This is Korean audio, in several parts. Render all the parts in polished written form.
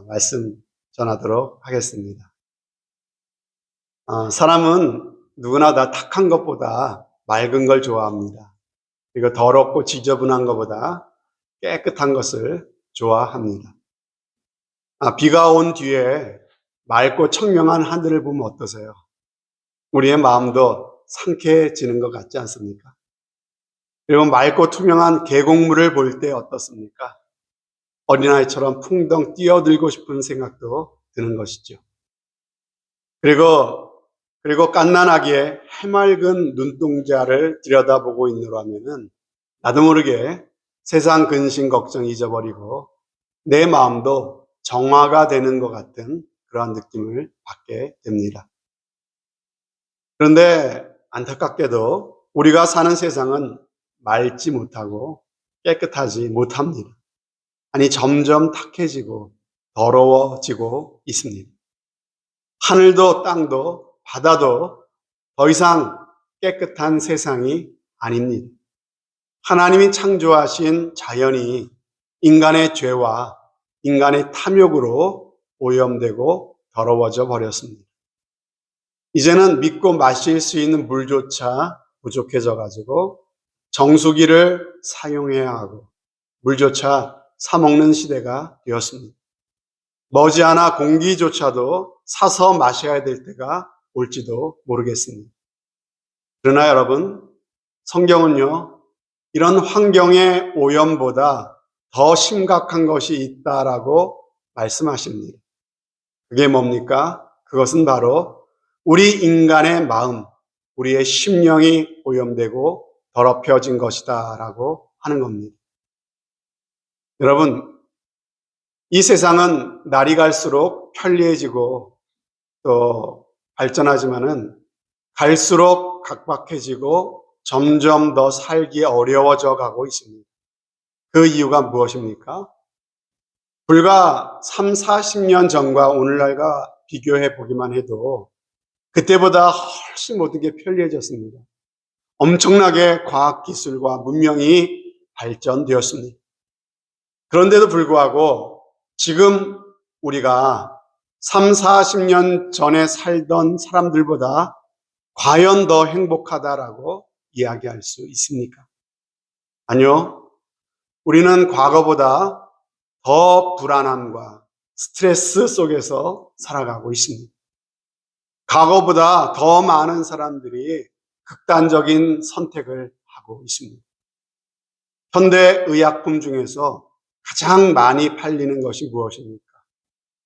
말씀 전하도록 하겠습니다. 사람은 누구나 다 탁한 것보다 맑은 걸 좋아합니다. 그리고 더럽고 지저분한 것보다 깨끗한 것을 좋아합니다. 비가 온 뒤에 맑고 청명한 하늘을 보면 어떠세요? 우리의 마음도 상쾌해지는 것 같지 않습니까? 그리고 맑고 투명한 계곡물을 볼 때 어떻습니까? 어린아이처럼 풍덩 뛰어들고 싶은 생각도 드는 것이죠. 그리고 갓난아기의 해맑은 눈동자를 들여다보고 있노라면은 나도 모르게 세상 근심 걱정 잊어버리고 내 마음도 정화가 되는 것 같은 그러한 느낌을 받게 됩니다. 그런데 안타깝게도 우리가 사는 세상은 맑지 못하고 깨끗하지 못합니다. 아니, 점점 탁해지고 더러워지고 있습니다. 하늘도 땅도 바다도 더 이상 깨끗한 세상이 아닙니다. 하나님이 창조하신 자연이 인간의 죄와 인간의 탐욕으로 오염되고 더러워져 버렸습니다. 이제는 믿고 마실 수 있는 물조차 부족해져 가지고 정수기를 사용해야 하고 물조차 사 먹는 시대가 되었습니다. 머지않아 공기조차도 사서 마셔야 될 때가 올지도 모르겠습니다. 그러나 여러분, 성경은요, 이런 환경의 오염보다 더 심각한 것이 있다라고 말씀하십니다. 그게 뭡니까? 그것은 바로 우리 인간의 마음, 우리의 심령이 오염되고 더럽혀진 것이다라고 하는 겁니다. 여러분, 이 세상은 날이 갈수록 편리해지고 또 발전하지만은 갈수록 각박해지고 점점 더 살기 어려워져 가고 있습니다. 그 이유가 무엇입니까? 불과 3, 40년 전과 오늘날과 비교해 보기만 해도 그때보다 훨씬 모든 게 편리해졌습니다. 엄청나게 과학기술과 문명이 발전되었습니다. 그런데도 불구하고 지금 우리가 3, 40년 전에 살던 사람들보다 과연 더 행복하다라고 이야기할 수 있습니까? 아니요. 우리는 과거보다 더 불안함과 스트레스 속에서 살아가고 있습니다. 과거보다 더 많은 사람들이 극단적인 선택을 하고 있습니다. 현대 의약품 중에서 가장 많이 팔리는 것이 무엇입니까?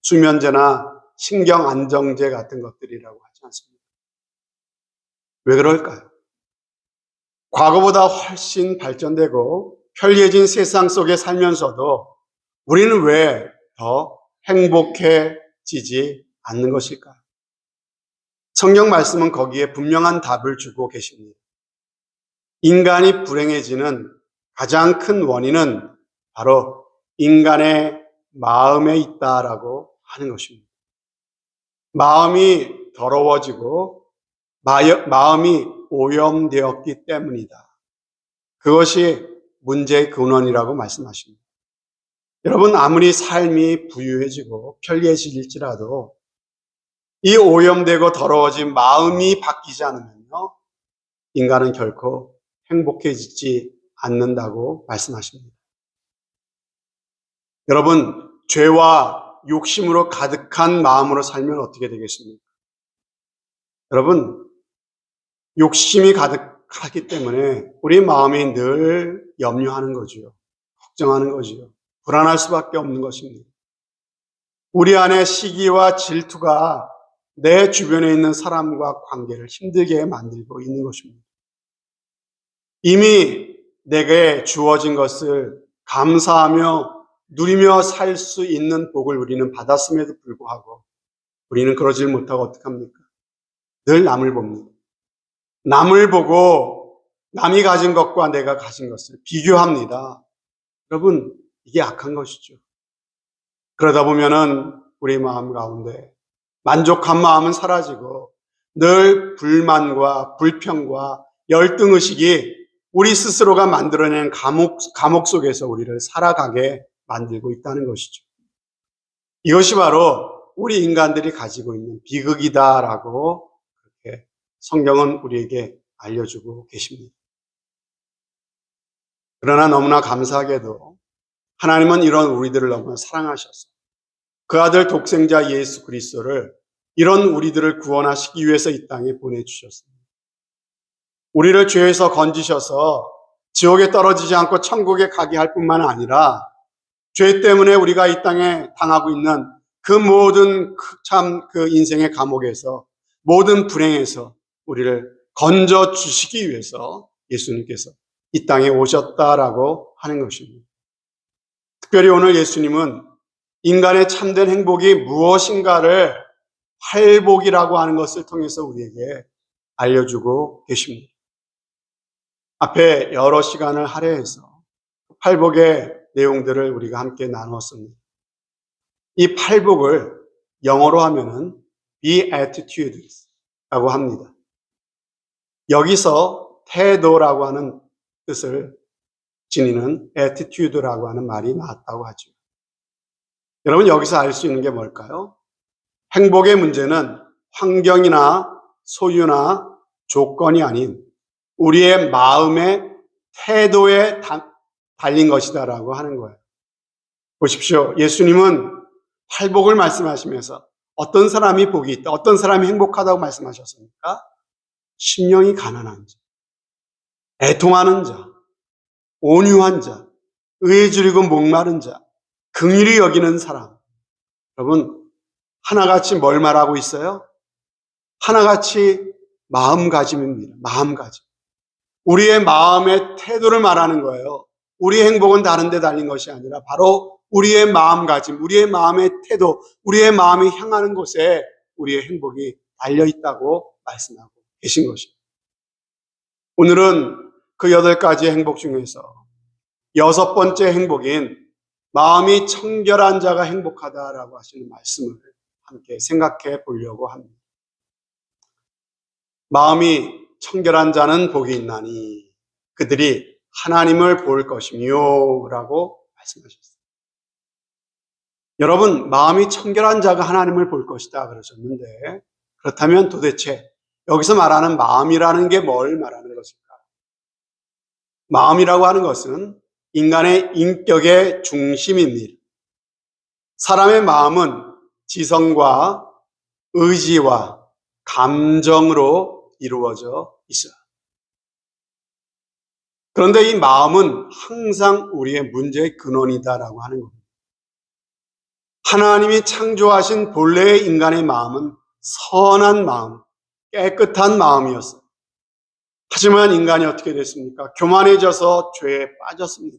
수면제나 신경안정제 같은 것들이라고 하지 않습니까? 왜 그럴까요? 과거보다 훨씬 발전되고 편리해진 세상 속에 살면서도 우리는 왜 더 행복해지지 않는 것일까요? 성경 말씀은 거기에 분명한 답을 주고 계십니다. 인간이 불행해지는 가장 큰 원인은 바로 인간의 마음에 있다라고 하는 것입니다. 마음이 더러워지고 마음이 오염되었기 때문이다. 그것이 문제의 근원이라고 말씀하십니다. 여러분, 아무리 삶이 부유해지고 편리해질지라도 이 오염되고 더러워진 마음이 바뀌지 않으면요, 인간은 결코 행복해지지 않는다고 말씀하십니다. 여러분, 죄와 욕심으로 가득한 마음으로 살면 어떻게 되겠습니까? 여러분, 욕심이 가득하기 때문에 우리 마음이 늘 염려하는 거지요. 걱정하는 거지요. 불안할 수밖에 없는 것입니다. 우리 안에 시기와 질투가 내 주변에 있는 사람과 관계를 힘들게 만들고 있는 것입니다. 이미 내게 주어진 것을 감사하며 누리며 살 수 있는 복을 우리는 받았음에도 불구하고 우리는 그러질 못하고 어떡합니까? 늘 남을 봅니다. 남을 보고 남이 가진 것과 내가 가진 것을 비교합니다. 여러분, 이게 악한 것이죠. 그러다 보면은 우리 마음 가운데 만족한 마음은 사라지고 늘 불만과 불평과 열등의식이 우리 스스로가 만들어낸 감옥 속에서 우리를 살아가게 만들고 있다는 것이죠. 이것이 바로 우리 인간들이 가지고 있는 비극이다라고 그렇게 성경은 우리에게 알려주고 계십니다. 그러나 너무나 감사하게도 하나님은 이런 우리들을 너무나 사랑하셔서 그 아들 독생자 예수 그리스도를 이런 우리들을 구원하시기 위해서 이 땅에 보내주셨습니다. 우리를 죄에서 건지셔서 지옥에 떨어지지 않고 천국에 가게 할 뿐만 아니라 죄 때문에 우리가 이 땅에 당하고 있는 그 모든 그 인생의 감옥에서 모든 불행에서 우리를 건져 주시기 위해서 예수님께서 이 땅에 오셨다라고 하는 것입니다. 특별히 오늘 예수님은 인간의 참된 행복이 무엇인가를 팔복이라고 하는 것을 통해서 우리에게 알려주고 계십니다. 앞에 여러 시간을 할애해서 팔복의 내용들을 우리가 함께 나누었습니다. 이 팔복을 영어로 하면은 beatitudes라고 합니다. 여기서 태도라고 하는 뜻을 지니는 attitude라고 하는 말이 나왔다고 하죠. 여러분 여기서 알 수 있는 게 뭘까요? 행복의 문제는 환경이나 소유나 조건이 아닌 우리의 마음의 태도에 달린 것이다라고 하는 거예요. 보십시오. 예수님은 팔복을 말씀하시면서 어떤 사람이 복이 있다, 어떤 사람이 행복하다고 말씀하셨습니까? 심령이 가난한 자, 애통하는 자, 온유한 자, 의에 줄이고 목마른 자, 긍휼히 여기는 사람. 여러분 하나같이 뭘 말하고 있어요? 하나같이 마음가짐입니다. 마음가짐. 우리의 마음의 태도를 말하는 거예요. 우리의 행복은 다른 데 달린 것이 아니라 바로 우리의 마음가짐, 우리의 마음의 태도, 우리의 마음이 향하는 곳에 우리의 행복이 달려 있다고 말씀하고 계신 것입니다. 오늘은 그 8가지의 행복 중에서 6번째 행복인 마음이 청결한 자가 행복하다라고 하시는 말씀을 함께 생각해 보려고 합니다. 마음이 청결한 자는 복이 있나니 그들이 하나님을 볼 것이며 라고 말씀하셨어요. 여러분 마음이 청결한 자가 하나님을 볼 것이다 그러셨는데 그렇다면 도대체 여기서 말하는 마음이라는 게 뭘 말하는 것일까? 마음이라고 하는 것은 인간의 인격의 중심입니다. 사람의 마음은 지성과 의지와 감정으로 이루어져 있어요. 그런데 이 마음은 항상 우리의 문제의 근원이다라고 하는 겁니다. 하나님이 창조하신 본래의 인간의 마음은 선한 마음, 깨끗한 마음이었어요. 하지만 인간이 어떻게 됐습니까? 교만해져서 죄에 빠졌습니다.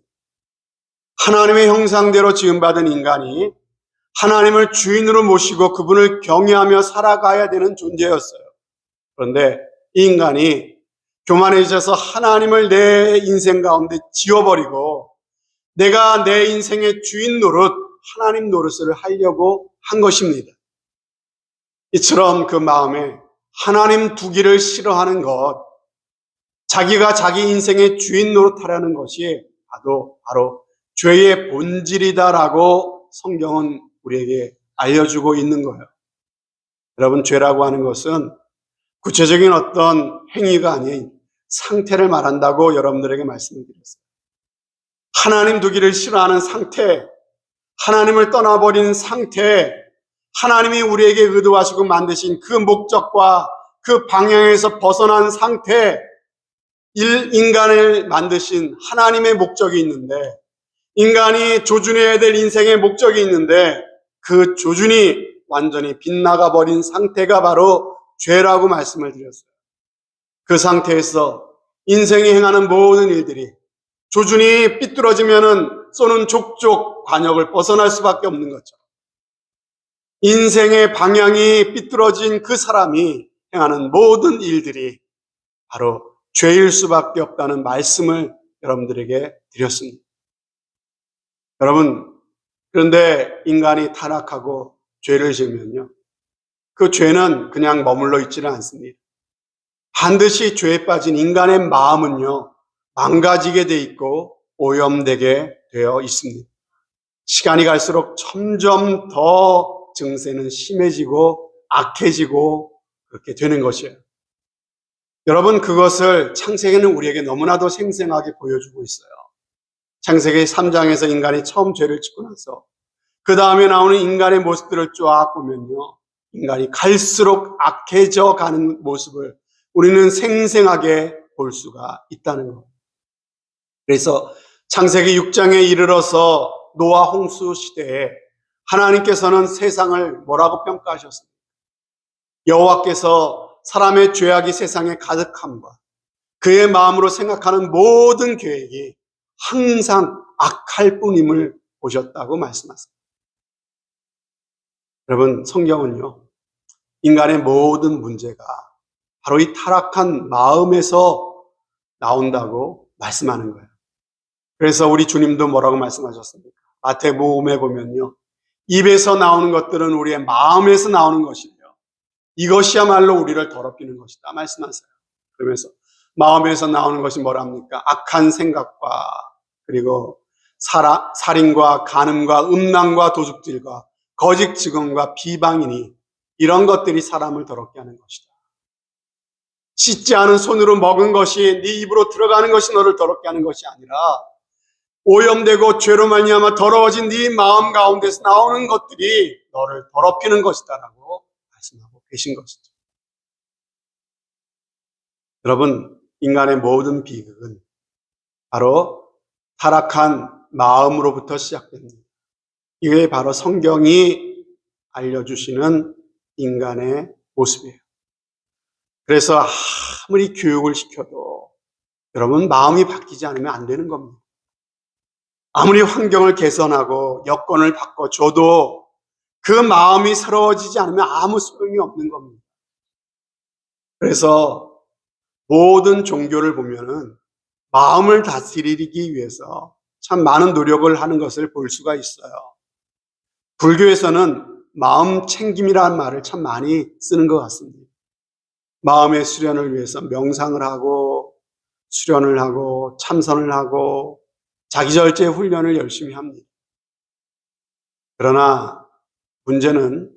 하나님의 형상대로 지음받은 인간이 하나님을 주인으로 모시고 그분을 경외하며 살아가야 되는 존재였어요. 그런데 이 인간이 교만해져서 하나님을 내 인생 가운데 지워버리고 내가 내 인생의 주인 노릇, 하나님 노릇을 하려고 한 것입니다. 이처럼 그 마음에 하나님 두기를 싫어하는 것, 자기가 자기 인생의 주인 노릇하려는 것이 바로 죄의 본질이다라고 성경은 우리에게 알려주고 있는 거예요. 여러분 죄라고 하는 것은 구체적인 어떤 행위가 아닌 상태를 말한다고 여러분들에게 말씀을 드렸어요. 하나님 두기를 싫어하는 상태, 하나님을 떠나버린 상태, 하나님이 우리에게 의도하시고 만드신 그 목적과 그 방향에서 벗어난 상태, 인간을 만드신 하나님의 목적이 있는데 인간이 조준해야 될 인생의 목적이 있는데 그 조준이 완전히 빗나가 버린 상태가 바로 죄라고 말씀을 드렸어요. 그 상태에서 인생이 행하는 모든 일들이 조준이 삐뚤어지면은 쏘는 족족 관역을 벗어날 수밖에 없는 거죠. 인생의 방향이 삐뚤어진 그 사람이 행하는 모든 일들이 바로 죄일 수밖에 없다는 말씀을 여러분들에게 드렸습니다. 여러분, 그런데 인간이 타락하고 죄를 지으면요, 그 죄는 그냥 머물러 있지는 않습니다. 반드시 죄에 빠진 인간의 마음은요, 망가지게 돼 있고 오염되게 되어 있습니다. 시간이 갈수록 점점 더 증세는 심해지고 악해지고 그렇게 되는 것이에요. 여러분, 그것을 창세기는 우리에게 너무나도 생생하게 보여주고 있어요. 창세기 3장에서 인간이 처음 죄를 짓고 나서 그 다음에 나오는 인간의 모습들을 쫙 보면요, 인간이 갈수록 악해져 가는 모습을 우리는 생생하게 볼 수가 있다는 겁니다. 그래서 창세기 6장에 이르러서 노아 홍수 시대에 하나님께서는 세상을 뭐라고 평가하셨습니까? 여호와께서 사람의 죄악이 세상에 가득함과 그의 마음으로 생각하는 모든 계획이 항상 악할 뿐임을 보셨다고 말씀하셨습니다. 여러분, 성경은요, 인간의 모든 문제가 바로 이 타락한 마음에서 나온다고 말씀하는 거예요. 그래서 우리 주님도 뭐라고 말씀하셨습니까? 마태복음에 보면요, 입에서 나오는 것들은 우리의 마음에서 나오는 것이며 이것이야말로 우리를 더럽히는 것이다 말씀하세요. 그러면서 마음에서 나오는 것이 뭐랍니까? 악한 생각과 그리고 살인과 간음과 음란과 도둑질과 거짓 증언과 비방이니 이런 것들이 사람을 더럽게 하는 것이다. 씻지 않은 손으로 먹은 것이 네 입으로 들어가는 것이 너를 더럽게 하는 것이 아니라 오염되고 죄로 말미암아 더러워진 네 마음 가운데서 나오는 것들이 너를 더럽히는 것이다라고 말씀하고 계신 것이죠. 여러분, 인간의 모든 비극은 바로 타락한 마음으로부터 시작됩니다. 이게 바로 성경이 알려주시는 인간의 모습이에요. 그래서 아무리 교육을 시켜도 여러분, 마음이 바뀌지 않으면 안 되는 겁니다. 아무리 환경을 개선하고 여건을 바꿔줘도 그 마음이 새로워지지 않으면 아무 소용이 없는 겁니다. 그래서 모든 종교를 보면은 마음을 다스리기 위해서 참 많은 노력을 하는 것을 볼 수가 있어요. 불교에서는 마음 챙김이라는 말을 참 많이 쓰는 것 같습니다. 마음의 수련을 위해서 명상을 하고 수련을 하고 참선을 하고 자기절제 훈련을 열심히 합니다. 그러나 문제는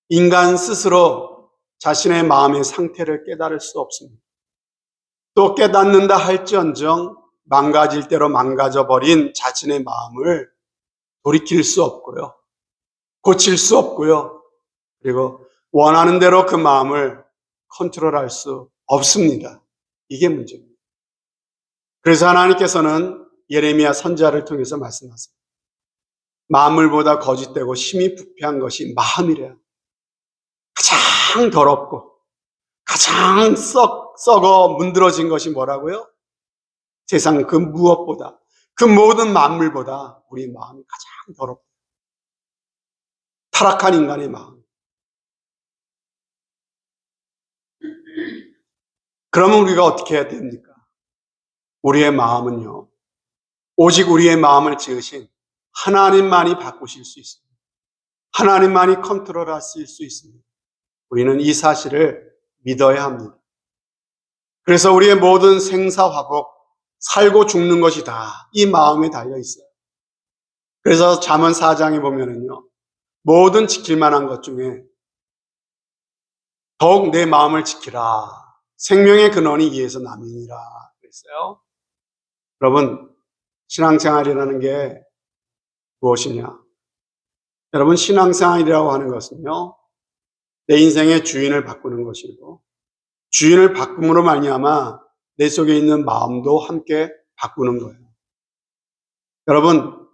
인간 스스로 자신의 마음의 상태를 깨달을 수 없습니다. 또 깨닫는다 할지언정 망가질 대로 망가져버린 자신의 마음을 돌이킬 수 없고요. 고칠 수 없고요. 그리고 원하는 대로 그 마음을 컨트롤할 수 없습니다. 이게 문제입니다. 그래서 하나님께서는 예레미야 선지자를 통해서 말씀하세요. 만물보다 거짓되고 심히 부패한 것이 마음이래요. 가장 더럽고 가장 썩어 문드러진 것이 뭐라고요? 세상 그 무엇보다, 그 모든 만물보다 우리 마음이 가장 더럽고 타락한 인간의 마음. 그러면 우리가 어떻게 해야 됩니까? 우리의 마음은요, 오직 우리의 마음을 지으신 하나님만이 바꾸실 수 있습니다. 하나님만이 컨트롤하실 수 있습니다. 우리는 이 사실을 믿어야 합니다. 그래서 우리의 모든 생사화복, 살고 죽는 것이 다 이 마음에 달려 있어요. 그래서 잠언 4장에 보면은요, 모든 지킬 만한 것 중에 더욱 내 마음을 지키라. 생명의 근원이 이에서 남이니라 그랬어요. 여러분, 신앙생활이라는 게 무엇이냐? 여러분, 신앙생활이라고 하는 것은요, 내 인생의 주인을 바꾸는 것이고 주인을 바꿈으로 말미암아 내 속에 있는 마음도 함께 바꾸는 거예요. 여러분,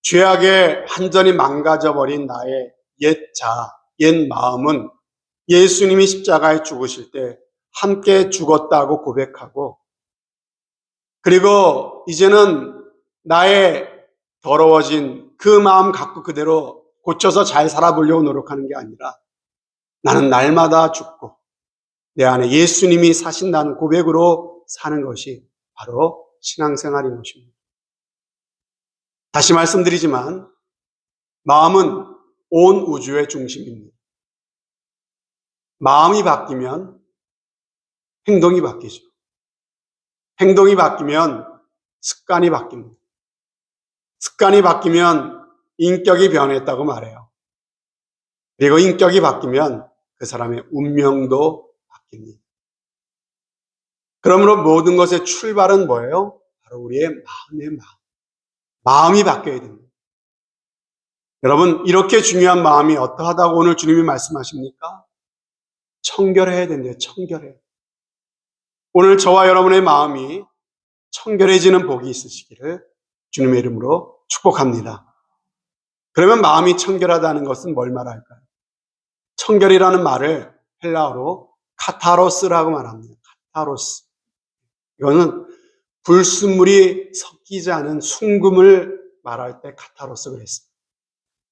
죄악에 완전히 망가져버린 나의 옛 마음은 예수님이 십자가에 죽으실 때 함께 죽었다고 고백하고, 그리고 이제는 나의 더러워진 그 마음 갖고 그대로 고쳐서 잘 살아보려고 노력하는 게 아니라 나는 날마다 죽고 내 안에 예수님이 사신다는 고백으로 사는 것이 바로 신앙생활인 것입니다. 다시 말씀드리지만 마음은 온 우주의 중심입니다. 마음이 바뀌면 행동이 바뀌죠. 행동이 바뀌면 습관이 바뀝니다. 습관이 바뀌면 인격이 변했다고 말해요. 그리고 인격이 바뀌면 그 사람의 운명도 바뀝니다. 그러므로 모든 것의 출발은 뭐예요? 바로 우리의 마음이 바뀌어야 됩니다. 여러분, 이렇게 중요한 마음이 어떠하다고 오늘 주님이 말씀하십니까? 청결해야 된대요. 청결해. 오늘 저와 여러분의 마음이 청결해지는 복이 있으시기를 주님의 이름으로 축복합니다. 그러면 마음이 청결하다는 것은 뭘 말할까요? 청결이라는 말을 헬라어로 카타로스라고 말합니다. 카타로스. 이거는 불순물이 섞이지 않은 순금을 말할 때 카타로스 그랬습니다.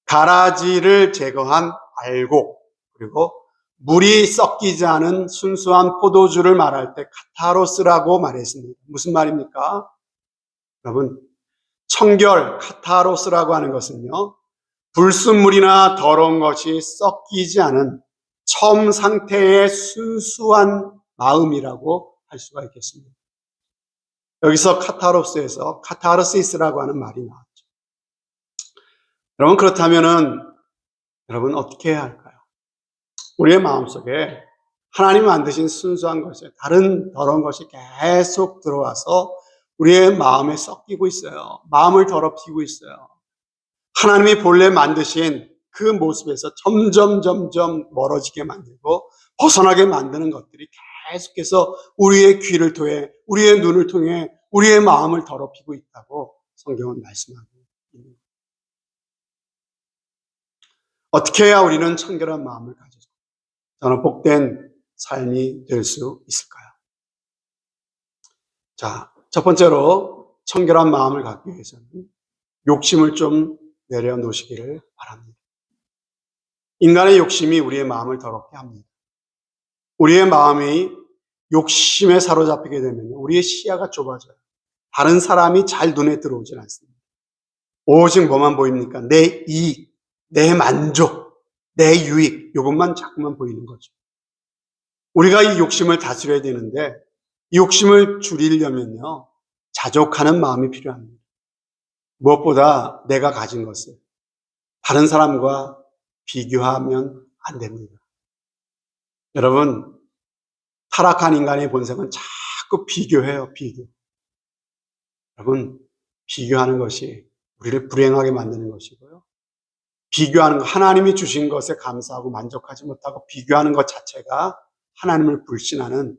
가라지를 제거한 알곡, 그리고 물이 섞이지 않은 순수한 포도주를 말할 때 카타로스라고 말했습니다. 무슨 말입니까? 여러분, 청결, 카타로스라고 하는 것은요, 불순물이나 더러운 것이 섞이지 않은 처음 상태의 순수한 마음이라고 할 수가 있겠습니다. 여기서 카타로스에서 카타르시스라고 하는 말이 나왔죠. 여러분, 그렇다면은 여러분 어떻게 해야 할까요? 우리의 마음속에 하나님 만드신 순수한 것에 다른 더러운 것이 계속 들어와서 우리의 마음에 섞이고 있어요. 마음을 더럽히고 있어요. 하나님이 본래 만드신 그 모습에서 점점 멀어지게 만들고 벗어나게 만드는 것들이 계속해서 우리의 귀를 통해, 우리의 눈을 통해 우리의 마음을 더럽히고 있다고 성경은 말씀하고 있습니다. 어떻게 해야 우리는 청결한 마음을 가져서 저는 복된 삶이 될 수 있을까요? 자, 첫 번째로 청결한 마음을 갖기 위해서는 욕심을 좀 내려놓으시기를 바랍니다. 인간의 욕심이 우리의 마음을 더럽게 합니다. 우리의 마음이 욕심에 사로잡히게 되면 우리의 시야가 좁아져요. 다른 사람이 잘 눈에 들어오질 않습니다. 오직 뭐만 보입니까? 내 이익, 내 만족, 내 유익, 이것만 자꾸만 보이는 거죠. 우리가 이 욕심을 다스려야 되는데 이 욕심을 줄이려면요, 자족하는 마음이 필요합니다. 무엇보다 내가 가진 것을 다른 사람과 비교하면 안 됩니다. 여러분, 타락한 인간의 본성은 자꾸 비교해요, 비교. 여러분, 비교하는 것이 우리를 불행하게 만드는 것이고요. 비교하는 것, 하나님이 주신 것에 감사하고 만족하지 못하고 비교하는 것 자체가 하나님을 불신하는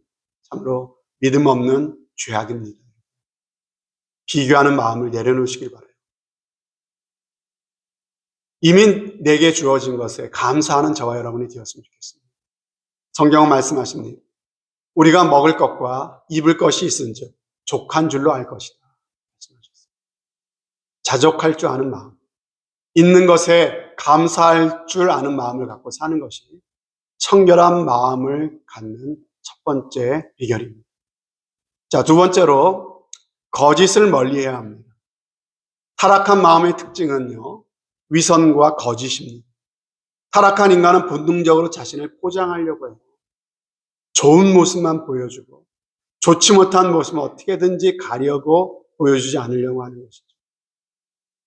참으로 믿음 없는 죄악입니다. 비교하는 마음을 내려놓으시길 바라요. 이미 내게 주어진 것에 감사하는 저와 여러분이 되었으면 좋겠습니다. 성경은 말씀하십니다. 우리가 먹을 것과 입을 것이 있은즉 족한 줄로 알 것이다. 말씀하셨습니다. 자족할 줄 아는 마음, 있는 것에 감사할 줄 아는 마음을 갖고 사는 것이 청결한 마음을 갖는 첫 번째 비결입니다. 자, 두 번째로 거짓을 멀리해야 합니다. 타락한 마음의 특징은요, 위선과 거짓입니다. 타락한 인간은 본능적으로 자신을 포장하려고 해요. 좋은 모습만 보여주고 좋지 못한 모습은 어떻게든지 가려고 보여주지 않으려고 하는 것이죠.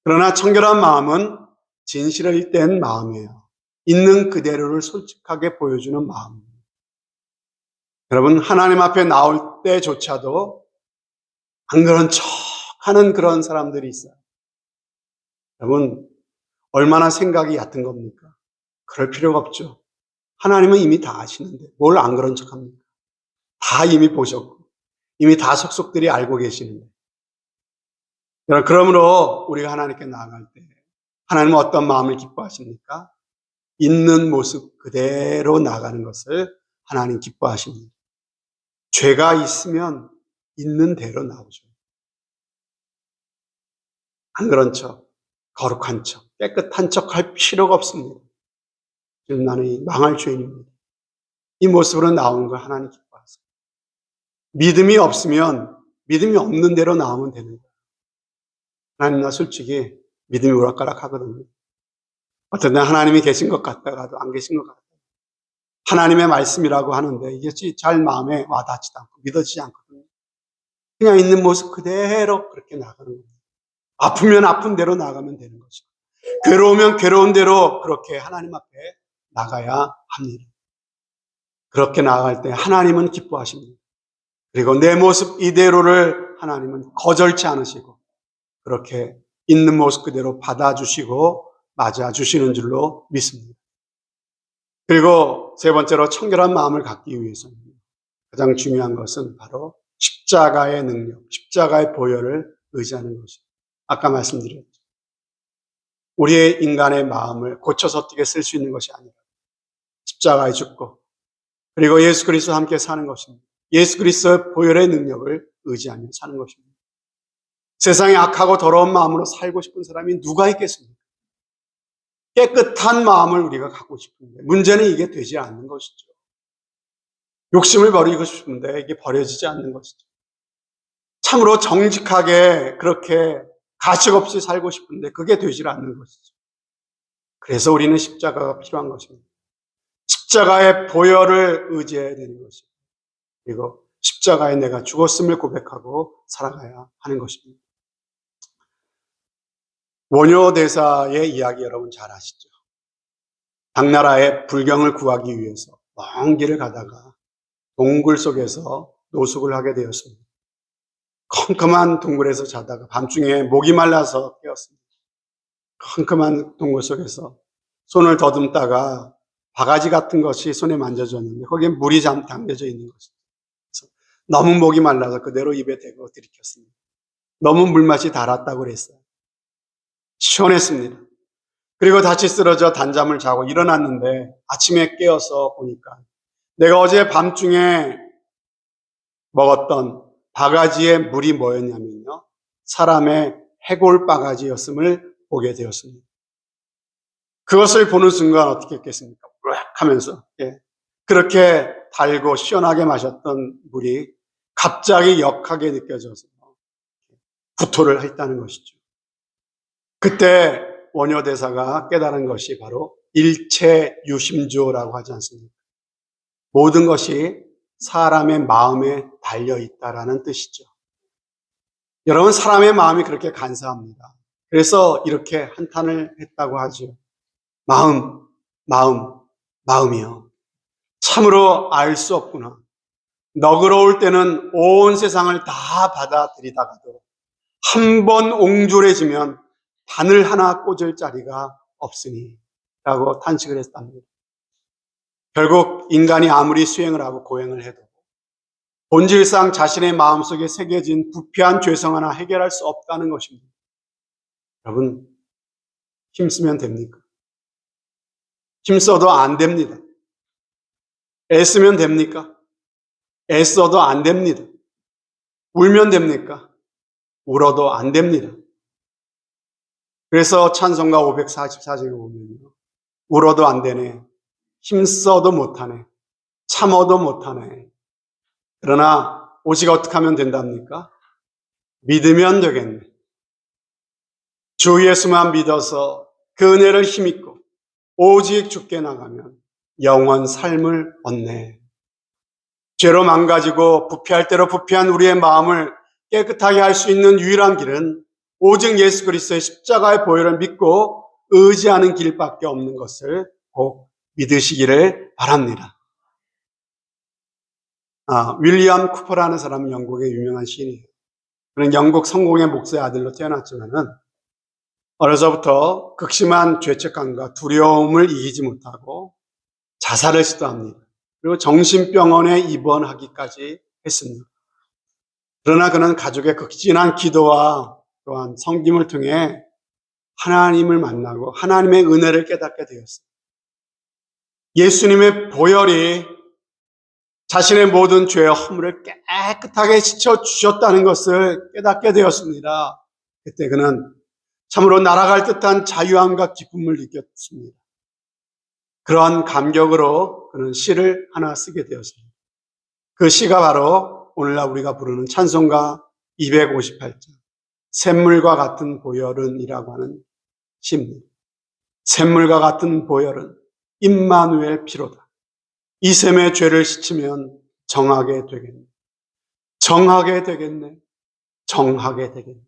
그러나 청결한 마음은 진실을 뗀 마음이에요. 있는 그대로를 솔직하게 보여주는 마음입니다. 여러분, 하나님 앞에 나올 때조차도 안 그런 척 하는 그런 사람들이 있어요. 여러분, 얼마나 생각이 얕은 겁니까? 그럴 필요가 없죠. 하나님은 이미 다 아시는데 뭘 안 그런 척 합니까? 다 이미 보셨고 이미 다 속속들이 알고 계시는데. 여러분, 그러므로 우리가 하나님께 나아갈 때 하나님은 어떤 마음을 기뻐하십니까? 있는 모습 그대로 나가는 것을 하나님 기뻐하십니다. 죄가 있으면 있는 대로 나오죠. 안 그런 척, 거룩한 척, 깨끗한 척 할 필요가 없습니다. 지금 나는 망할 죄인입니다. 이 모습으로 나오는 걸 하나님 기뻐하세요. 믿음이 없으면 믿음이 없는 대로 나오면 되는 거예요. 하나님, 나 솔직히 믿음이 오락가락 하거든요. 어떤 날 하나님이 계신 것 같다가도 안 계신 것 같아요. 하나님의 말씀이라고 하는데 이게 잘 마음에 와닿지도 않고 믿어지지 않거든요. 그냥 있는 모습 그대로 그렇게 나가는 거예요. 아프면 아픈 대로 나가면 되는 거죠. 괴로우면 괴로운 대로 그렇게 하나님 앞에 나가야 합니다. 그렇게 나아갈 때 하나님은 기뻐하십니다. 그리고 내 모습 이대로를 하나님은 거절치 않으시고 그렇게 있는 모습 그대로 받아주시고 맞아주시는 줄로 믿습니다. 그리고 세 번째로 청결한 마음을 갖기 위해서는 가장 중요한 것은 바로 십자가의 능력, 십자가의 보혈을 의지하는 것입니다. 아까 말씀드렸죠. 우리의 인간의 마음을 고쳐서 어떻게 쓸 수 있는 것이 아니라 십자가에 죽고 그리고 예수 그리스도와 함께 사는 것입니다. 예수 그리스도의 보혈의 능력을 의지하며 사는 것입니다. 세상에 악하고 더러운 마음으로 살고 싶은 사람이 누가 있겠습니까? 깨끗한 마음을 우리가 갖고 싶은데 문제는 이게 되지 않는 것이죠. 욕심을 버리고 싶은데 이게 버려지지 않는 것이죠. 참으로 정직하게 그렇게 가식 없이 살고 싶은데 그게 되지 않는 것이죠. 그래서 우리는 십자가가 필요한 것입니다. 십자가의 보혈을 의지해야 되는 것입니다. 그리고 십자가에 내가 죽었음을 고백하고 살아가야 하는 것입니다. 원효대사의 이야기 여러분 잘 아시죠? 당나라의 불경을 구하기 위해서 먼 길을 가다가 동굴 속에서 노숙을 하게 되었습니다. 컴컴한 동굴에서 자다가 밤중에 목이 말라서 깨었습니다. 컴컴한 동굴 속에서 손을 더듬다가 바가지 같은 것이 손에 만져졌는데 거기에 물이 담겨져 있는 것입니다. 그래서 너무 목이 말라서 그대로 입에 대고 들이켰습니다. 너무 물맛이 달았다고 그랬어요. 시원했습니다. 그리고 다시 쓰러져 단잠을 자고 일어났는데 아침에 깨어서 보니까 내가 어제 밤중에 먹었던 바가지에 물이 뭐였냐면요. 사람의 해골 바가지였음을 보게 되었습니다. 그것을 보는 순간 어떻게 했겠습니까? 으악 하면서 그렇게 달고 시원하게 마셨던 물이 갑자기 역하게 느껴져서 구토를 했다는 것이죠. 그때 원효대사가 깨달은 것이 바로 일체유심조라고 하지 않습니까? 모든 것이 사람의 마음에 달려있다라는 뜻이죠. 여러분, 사람의 마음이 그렇게 간사합니다. 그래서 이렇게 한탄을 했다고 하죠. 마음이요. 참으로 알 수 없구나. 너그러울 때는 온 세상을 다 받아들이다가도 한 번 옹졸해지면 바늘 하나 꽂을 자리가 없으니 라고 탄식을 했답니다. 결국 인간이 아무리 수행을 하고 고행을 해도 본질상 자신의 마음속에 새겨진 부패한 죄성 하나 해결할 수 없다는 것입니다. 여러분, 힘쓰면 됩니까? 힘써도 안 됩니다. 애쓰면 됩니까? 애써도 안 됩니다. 울면 됩니까? 울어도 안 됩니다. 그래서 찬송가 544쪽에 보면요. 울어도 안 되네. 힘써도 못하네. 참어도 못하네. 그러나 오직 어떻게 하면 된답니까? 믿으면 되겠네. 주 예수만 믿어서 그 은혜를 힘입고 오직 주께 나가면 영원 삶을 얻네. 죄로 망가지고 부패할 대로 부패한 우리의 마음을 깨끗하게 할 수 있는 유일한 길은 오직 예수 그리스도의 십자가의 보혈을 믿고 의지하는 길밖에 없는 것을 꼭 믿으시기를 바랍니다. 윌리엄 쿠퍼라는 사람은 영국의 유명한 시인이에요. 그는 영국 성공의 목사의 아들로 태어났지만은 어려서부터 극심한 죄책감과 두려움을 이기지 못하고 자살을 시도합니다. 그리고 정신병원에 입원하기까지 했습니다. 그러나 그는 가족의 극진한 기도와 또한 성김을 통해 하나님을 만나고 하나님의 은혜를 깨닫게 되었습니다. 예수님의 보혈이 자신의 모든 죄와 허물을 깨끗하게 씻어주셨다는 것을 깨닫게 되었습니다. 그때 그는 참으로 날아갈 듯한 자유함과 기쁨을 느꼈습니다. 그러한 감격으로 그는 시를 하나 쓰게 되었습니다. 그 시가 바로 오늘날 우리가 부르는 찬송가 258장 샘물과 같은 보혈은 이라고 하는 시입니다. 샘물과 같은 보혈은 임마누엘 피로다. 이 샘의 죄를 씻으면 정하게 되겠네. 정하게 되겠네. 정하게 되겠네.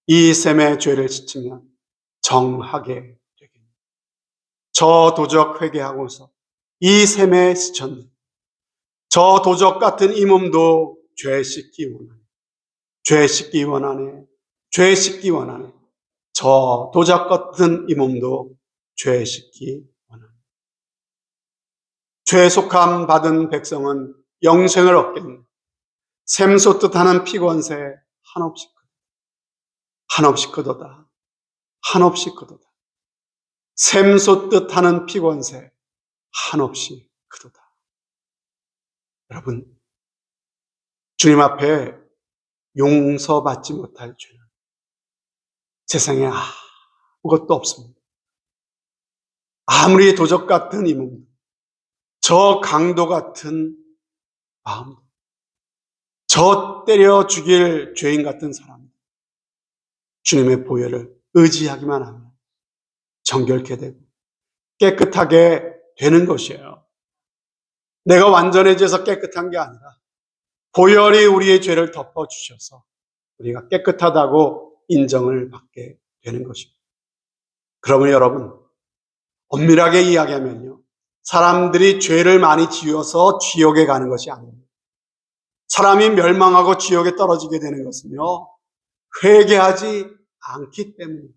이 샘의 죄를 씻으면 정하게 되겠습니다. 저 도적 회개하고서 이 셈에 스쳤네. 저 도적 같은 이 몸도 죄 씻기 원하네. 죄 씻기 원하네. 죄 씻기 원하네. 저 도적 같은 이 몸도 죄 씻기 원하네. 죄 속함 받은 백성은 영생을 얻겠네. 샘솟듯 하는 피권세 한없이 크도다. 한없이 크도다. 샘솟듯 하는 피권세 한없이 크도다. 여러분, 주님 앞에 용서받지 못할 죄는 세상에 아무것도 없습니다. 아무리 도적 같은 이 몸, 저 강도 같은 마음, 저 때려 죽일 죄인 같은 사람, 주님의 보혈을 의지하기만 하면 정결케 되고 깨끗하게 되는 것이에요. 내가 완전해져서 깨끗한 게 아니라 보혈이 우리의 죄를 덮어주셔서 우리가 깨끗하다고 인정을 받게 되는 것입니다. 그러면 여러분, 엄밀하게 이야기하면요, 사람들이 죄를 많이 지어서 지옥에 가는 것이 아닙니다. 사람이 멸망하고 지옥에 떨어지게 되는 것은요, 회개하지 않기 때문입니다.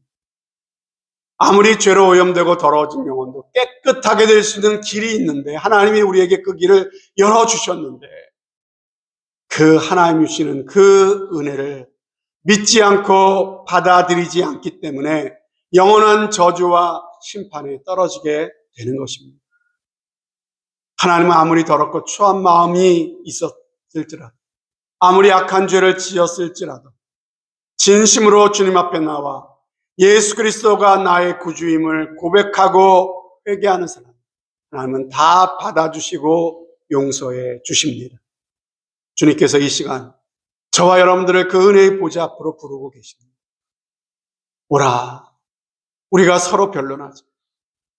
아무리 죄로 오염되고 더러워진 영혼도 깨끗하게 될 수 있는 길이 있는데, 하나님이 우리에게 그 길을 열어주셨는데, 그 하나님이 주시는 그 은혜를 믿지 않고 받아들이지 않기 때문에 영원한 저주와 심판에 떨어지게 되는 것입니다. 하나님은 아무리 더럽고 추한 마음이 있었을지라도, 아무리 악한 죄를 지었을지라도 진심으로 주님 앞에 나와 예수 그리스도가 나의 구주임을 고백하고 회개하는 사람, 하나님은 다 받아주시고 용서해 주십니다. 주님께서 이 시간 저와 여러분들을 그 은혜의 보좌 앞으로 부르고 계십니다. 오라, 우리가 서로 변론하자.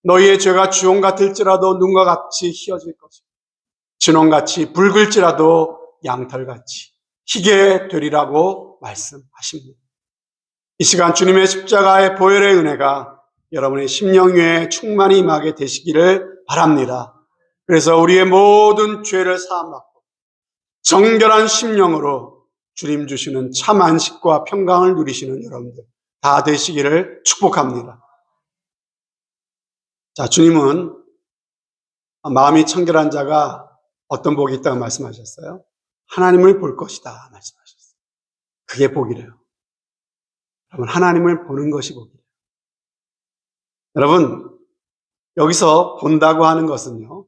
너희의 죄가 주홍 같을지라도 눈과 같이 희어질 것이고 진홍같이 붉을지라도 양털같이 희게 되리라고 말씀하십니다. 이 시간 주님의 십자가의 보혈의 은혜가 여러분의 심령 위에 충만히 임하게 되시기를 바랍니다. 그래서 우리의 모든 죄를 사함받고 정결한 심령으로 주님 주시는 참 안식과 평강을 누리시는 여러분들 다 되시기를 축복합니다. 자, 주님은 마음이 청결한 자가 어떤 복이 있다고 말씀하셨어요? 하나님을 볼 것이다 말씀하셨어요. 그게 복이래요. 여러분, 하나님을 보는 것이 복이래요. 여러분, 여기서 본다고 하는 것은요,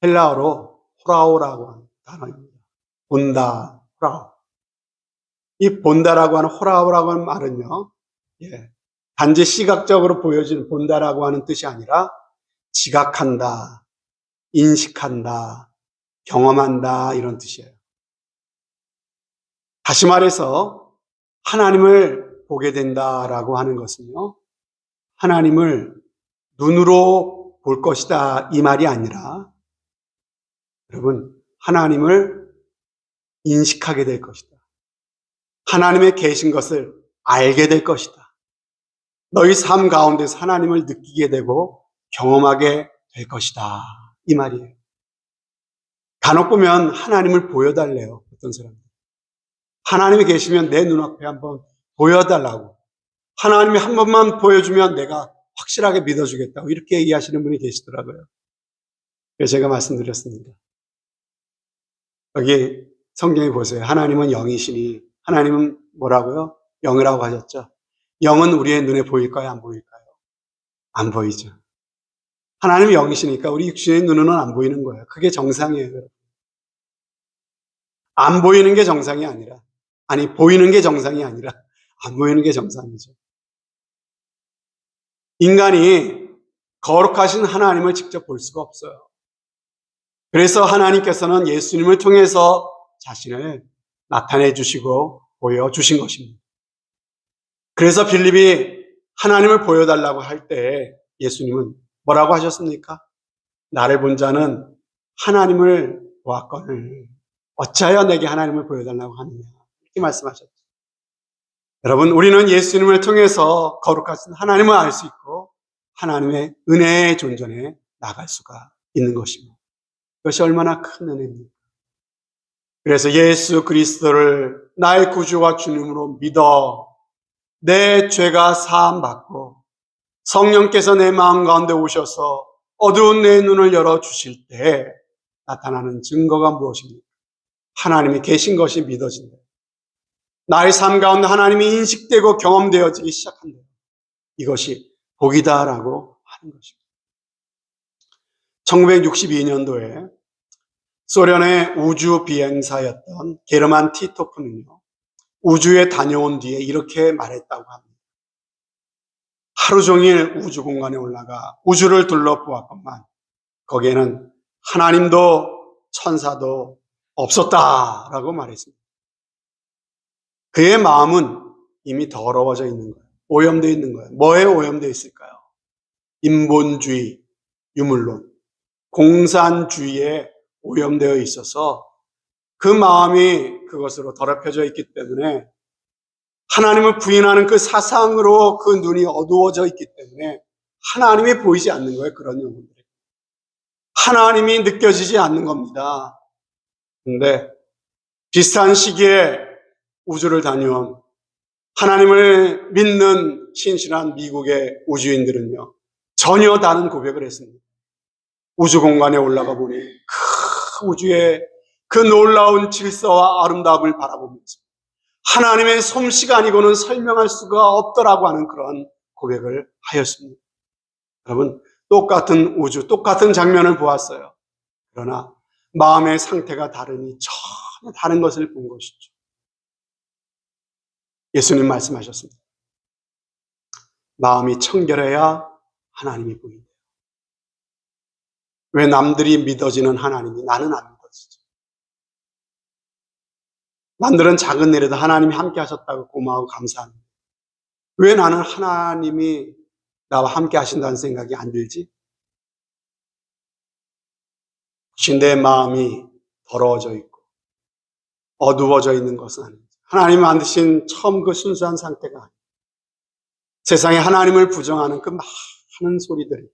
헬라어로 호라오라고 하는 단어입니다. 본다, 호라오. 이 본다라고 하는 호라오라고 하는 말은요, 단지 시각적으로 보여지는 본다라고 하는 뜻이 아니라 지각한다, 인식한다, 경험한다 이런 뜻이에요. 다시 말해서 하나님을 보게 된다라고 하는 것은요, 하나님을 눈으로 볼 것이다 이 말이 아니라 여러분, 하나님을 인식하게 될 것이다. 하나님의 계신 것을 알게 될 것이다. 너희 삶 가운데서 하나님을 느끼게 되고 경험하게 될 것이다. 이 말이에요. 간혹 보면 하나님을 보여달래요. 어떤 사람들. 하나님이 계시면 내 눈앞에 한번 보여달라고. 하나님이 한 번만 보여주면 내가 확실하게 믿어주겠다고 이렇게 얘기하시는 분이 계시더라고요. 그래서 제가 말씀드렸습니다. 여기 성경에 보세요. 하나님은 영이시니 하나님은 뭐라고요? 영이라고 하셨죠. 영은 우리의 눈에 보일까요? 안 보일까요? 안 보이죠. 하나님이 영이시니까 우리 육신의 눈으로는 안 보이는 거예요. 그게 정상이에요. 안 보이는 게 정상이 아니라, 아니 보이는 게 정상이 아니라 안 보이는 게 정상이죠. 인간이 거룩하신 하나님을 직접 볼 수가 없어요. 그래서 하나님께서는 예수님을 통해서 자신을 나타내 주시고 보여주신 것입니다. 그래서 빌립이 하나님을 보여달라고 할 때 예수님은 뭐라고 하셨습니까? 나를 본 자는 하나님을 보았거늘 어찌하여 내게 하나님을 보여달라고 하느냐 이렇게 말씀하셨죠. 여러분, 우리는 예수님을 통해서 거룩하신 하나님을 알 수 있고 하나님의 은혜의 존전에 나갈 수가 있는 것입니다. 그것이 얼마나 큰 은혜입니까? 그래서 예수 그리스도를 나의 구주와 주님으로 믿어 내 죄가 사함받고 성령께서 내 마음 가운데 오셔서 어두운 내 눈을 열어주실 때 나타나는 증거가 무엇입니까? 하나님이 계신 것이 믿어진다. 나의 삶 가운데 하나님이 인식되고 경험되어지기 시작한다. 이것이 복이다라고 하는 것입니다. 1962년도에 소련의 우주 비행사였던 게르만 티토프는요, 우주에 다녀온 뒤에 이렇게 말했다고 합니다. 하루 종일 우주 공간에 올라가 우주를 둘러보았건만 거기에는 하나님도 천사도 없었다라고 말했습니다. 그의 마음은 이미 더러워져 있는 거예요. 오염되어 있는 거예요. 뭐에 오염되어 있을까요? 인본주의, 유물론, 공산주의에 오염되어 있어서 그 마음이 그것으로 더럽혀져 있기 때문에 하나님을 부인하는 그 사상으로 그 눈이 어두워져 있기 때문에 하나님이 보이지 않는 거예요. 그런 영혼들이. 하나님이 느껴지지 않는 겁니다. 그런데 비슷한 시기에 우주를 다녀온 하나님을 믿는 신실한 미국의 우주인들은요, 전혀 다른 고백을 했습니다. 우주 공간에 올라가 보니 그 우주의 그 놀라운 질서와 아름다움을 바라보면서 하나님의 솜씨가 아니고는 설명할 수가 없더라고 하는 그런 고백을 하였습니다. 여러분, 똑같은 우주, 똑같은 장면을 보았어요. 그러나 마음의 상태가 다르니 전혀 다른 것을 본 것이죠. 예수님 말씀하셨습니다. 마음이 청결해야 하나님이 보인다. 왜 남들이 믿어지는 하나님이 나는 안 믿어지죠? 남들은 작은 일에도 하나님이 함께 하셨다고 고마워하고 감사합니다. 왜 나는 하나님이 나와 함께 하신다는 생각이 안 들지? 혹시 내 마음이 더러워져 있고 어두워져 있는 것은 아닌지, 하나님이 만드신 처음 그 순수한 상태가 아니에요. 세상에 하나님을 부정하는 그 많은 소리들이,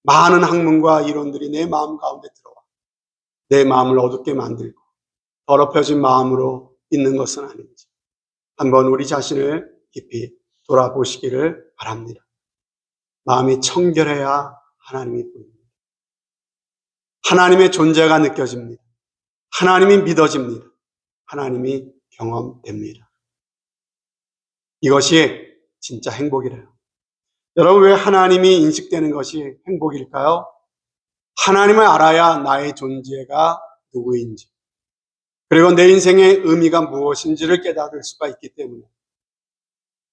많은 학문과 이론들이 내 마음 가운데 들어와 내 마음을 어둡게 만들고 더럽혀진 마음으로 있는 것은 아닌지 한번 우리 자신을 깊이 돌아보시기를 바랍니다. 마음이 청결해야 하나님이 보입니다. 하나님의 존재가 느껴집니다. 하나님이 믿어집니다. 하나님이 경험됩니다. 이것이 진짜 행복이래요. 여러분, 왜 하나님이 인식되는 것이 행복일까요? 하나님을 알아야 나의 존재가 누구인지, 그리고 내 인생의 의미가 무엇인지를 깨달을 수가 있기 때문에,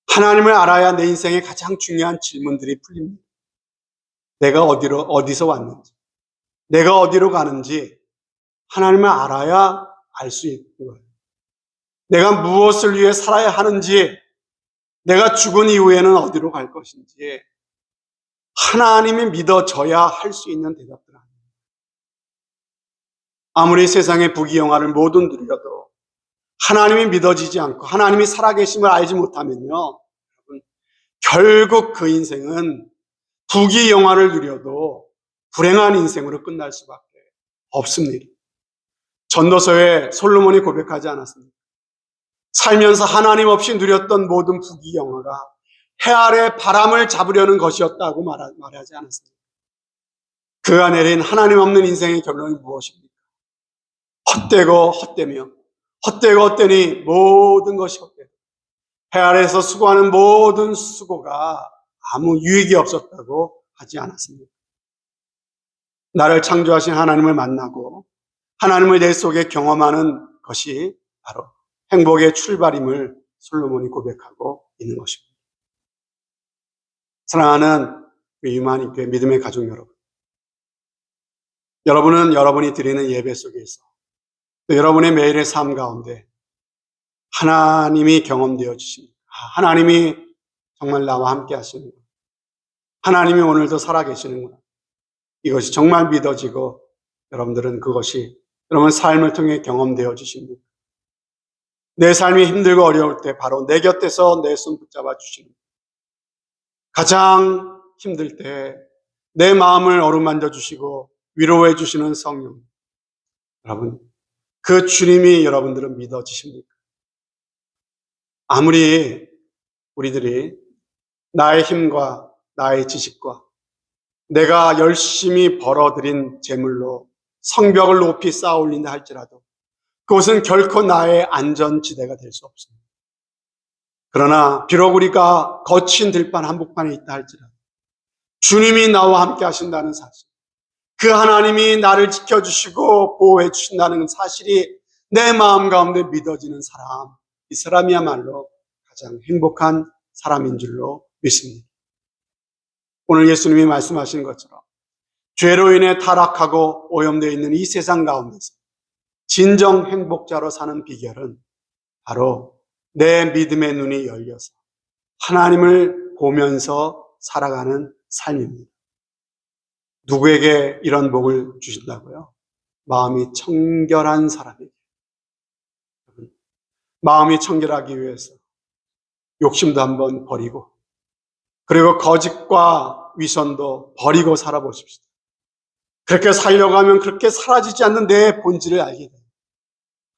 하나님을 알아야 내 인생의 가장 중요한 질문들이 풀립니다. 내가 어디서 왔는지, 내가 어디로 가는지 하나님을 알아야 알 수 있는 거예요. 내가 무엇을 위해 살아야 하는지, 내가 죽은 이후에는 어디로 갈 것인지 하나님이 믿어져야 할 수 있는 대답들 아닙니다. 아무리 세상의 부귀영화를 모두 누려도 하나님이 믿어지지 않고 하나님이 살아계심을 알지 못하면요, 결국 그 인생은 부귀영화를 누려도 불행한 인생으로 끝날 수밖에 없습니다. 전도서에 솔로몬이 고백하지 않았습니까? 살면서 하나님 없이 누렸던 모든 부귀영화가 해 아래 바람을 잡으려는 것이었다고 말하지 않았습니까? 그가 내린 하나님 없는 인생의 결론이 무엇입니까? 헛되고 헛되며 헛되고 헛되니 모든 것이 헛되고 해 아래에서 수고하는 모든 수고가 아무 유익이 없었다고 하지 않았습니까? 나를 창조하신 하나님을 만나고 하나님을 내 속에 경험하는 것이 바로 행복의 출발임을 솔로몬이 고백하고 있는 것입니다. 사랑하는 유만희 교회 믿음의 가족 여러분, 여러분은 여러분이 드리는 예배 속에서 또 여러분의 매일의 삶 가운데 하나님이 경험되어 주십니다. 하나님이 정말 나와 함께 하시는구나, 하나님이 오늘도 살아계시는구나, 이것이 정말 믿어지고 여러분들은 그것이 여러분 삶을 통해 경험되어 주십니다. 내 삶이 힘들고 어려울 때 바로 내 곁에서 내 손 붙잡아 주시는, 가장 힘들 때 내 마음을 어루만져 주시고 위로해 주시는 성령, 여러분, 그 주님이 여러분들은 믿어지십니까? 아무리 우리들이 나의 힘과 나의 지식과 내가 열심히 벌어들인 재물로 성벽을 높이 쌓아 올린다 할지라도 그것은 결코 나의 안전지대가 될 수 없습니다. 그러나 비록 우리가 거친 들판 한복판에 있다 할지라도 주님이 나와 함께 하신다는 사실, 그 하나님이 나를 지켜주시고 보호해 주신다는 사실이 내 마음 가운데 믿어지는 사람, 이 사람이야말로 가장 행복한 사람인 줄로 믿습니다. 오늘 예수님이 말씀하신 것처럼 죄로 인해 타락하고 오염되어 있는 이 세상 가운데서 진정 행복자로 사는 비결은 바로 내 믿음의 눈이 열려서 하나님을 보면서 살아가는 삶입니다. 누구에게 이런 복을 주신다고요? 마음이 청결한 사람에게. 마음이 청결하기 위해서 욕심도 한번 버리고, 그리고 거짓과 위선도 버리고 살아보십시오. 그렇게 살려고 하면 그렇게 사라지지 않는 내 본질을 알게 돼요.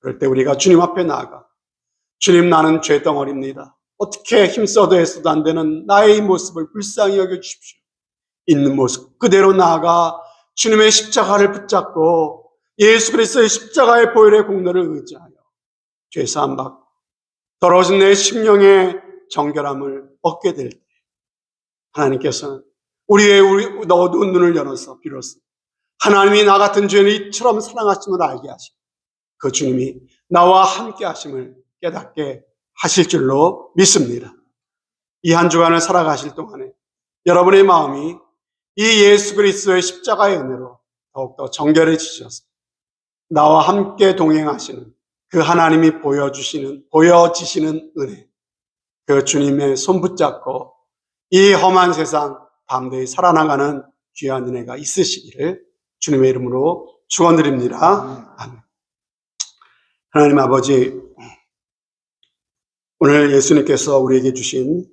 그럴 때 우리가 주님 앞에 나아가, 주님, 나는 죄덩어리입니다. 어떻게 힘써도 해서도 안 되는 나의 이 모습을 불쌍히 여겨주십시오. 있는 모습 그대로 나아가 주님의 십자가를 붙잡고 예수 그리스도의 십자가의 보혈의 공로를 의지하여 죄사함 받고 떨어진 내 심령의 정결함을 얻게 될 때, 하나님께서는 우리의 어두운 눈을 열어서 비로소 하나님이 나 같은 죄인을 이처럼 사랑하심을 알게 하시고 그 주님이 나와 함께 하심을 깨닫게 하실 줄로 믿습니다. 이 한 주간을 살아가실 동안에 여러분의 마음이 이 예수 그리스도의 십자가의 은혜로 더욱더 정결해지셔서 나와 함께 동행하시는 그 하나님이 보여지시는 은혜, 그 주님의 손 붙잡고 이 험한 세상 담대히 살아나가는 귀한 은혜가 있으시기를 주님의 이름으로 축원드립니다. 아멘. 하나님 아버지, 오늘 예수님께서 우리에게 주신